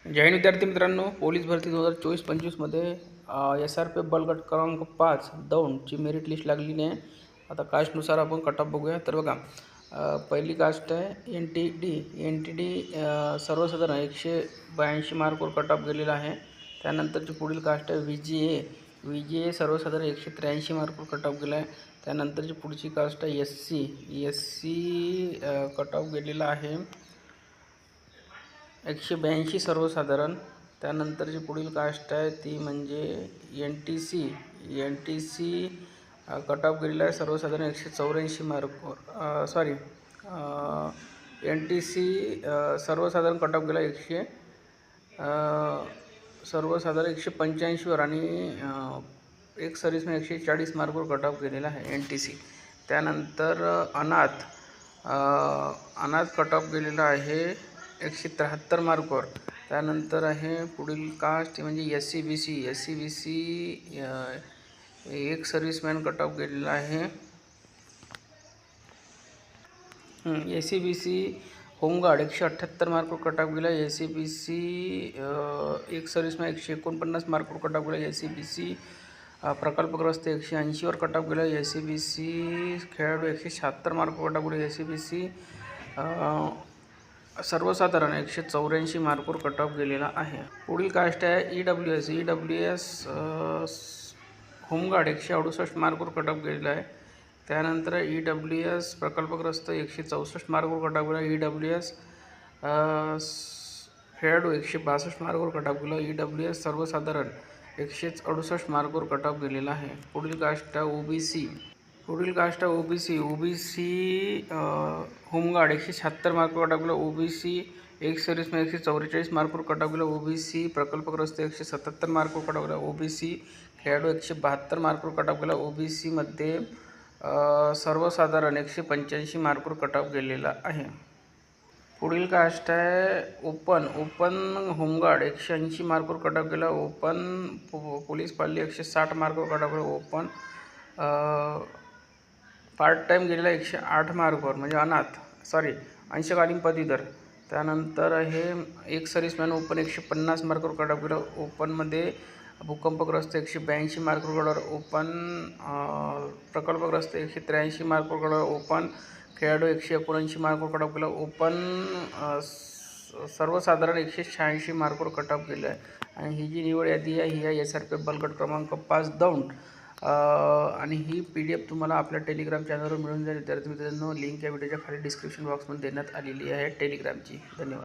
जय हिंद विद्यार्थी मित्रांनो, पोलीस भरती 2024-25मध्ये SRPF बलगट क्रमांक 5 दौंडची मेरिट लिस्ट लागलेली आहे. आता कास्टनुसार आपण कट ऑफ बघूया. तर बघा, पहिली कास्ट आहे NTD सर्वसाधारण 182 मार्कवर कट ऑफ गेलेला आहे. त्यानंतरची पुढील कास्ट आहे VGA सर्वसाधारण 183 मार्कवर कट ऑफ गेला आहे. त्यानंतरची पुढची कास्ट आहे SC कट ऑफ गेलेला आहे 182 सर्वसाधारण. त्यानंतरची पुढील कास्ट आहे ती म्हणजे NTC कट ऑफ गेलेला आहे सर्वसाधारण 184 मार्कवर. NTC सर्वसाधारण कट ऑफ गेला सर्वसाधारण 185वर आणि एक सर्व्हिसमॅन 140 मार्कवर कट ऑफ गेलेला आहे NTC. त्यानंतर अनाथ कट ऑफ गेलेला आहे 173 मार्कवर. त्यानंतर आहे पुढील कास्ट म्हणजे SCBC एक सर्व्हिसमॅन कट ऑफ गेलेला आहे. SCBC होमगार्ड 178 मार्कवर कट ऑफ गेला. SCBC एक सर्व्हिसमॅन 149 मार्कवर कट ऑफ गेला. SCBC प्रकल्पग्रस्त 180वर कट ऑफ गेला. SCBC खेळाडू 176 मार्कवर कट ऑफ गेला. SCBC सर्वसाधारण 184 मार्कवर कट ऑफ गेलेला आहे. पुढील कास्ट आहे EWS होमगार्ड 168 मार्कवर कट ऑफ गेलेला आहे. त्यानंतर EWS प्रकल्पग्रस्त 164 मार्कवर कट ऑफ गेला. EWS खेळाडू 162 मार्कवर कट ऑफ गेला. EWS सर्वसाधारण 168 मार्कवर कट ऑफ गेलेला आहे. पुढील कास्ट आहे OBC होमगार्ड 176 मार्कवर कट ऑफ गेला. OBC एक सर्व्हिसमॅन 144 मार्कवर कट ऑफ गेला. OBC प्रकल्पग्रस्त 177 मार्कवर कट ऑफ गेला. OBC खेळाडू 172 मार्कवर कट ऑफ गेला. OBC मध्ये सर्वसाधारण 185 मार्कवर कट ऑफ गेलेला आहे. पुढील कास्ट आहे ओपन होमगार्ड 180 मार्कवर कट ऑफ गेला. ओपन पोलीस पाल्य 160 मार्कवर कट ऑफ गेला. ओपन पार्ट टाईम गेलेला 108 मार्कवर म्हणजे अंशकालीन पदवीधर. त्यानंतर हे एक सर्व्हिसमॅन ओपन 150 मार्कवर कट ऑफ गेला. ओपनमध्ये भूकंपग्रस्त 182 मार्कवर कट ऑफ. ओपन प्रकल्पग्रस्त 183 मार्कवर कट ऑफ. ओपन खेळाडू 179 मार्कवर कट ऑफ गेला. ओपन सर्वसाधारण 186 मार्कवर कट ऑफ गेला आहे. आणि ही जी निवड यादी आहे ही आहे SRPF बलगट क्रमांक 5 दौंड. आणि ही PDF तुम्हाला आपल्या टेलिग्राम चॅनलवर मिळून जाईल. विद्यार्थी मित्रांनो, लिंक या व्हिडिओच्या खाली डिस्क्रिप्शन बॉक्समध्ये देण्यात आलेली आहे टेलिग्रामची. धन्यवाद.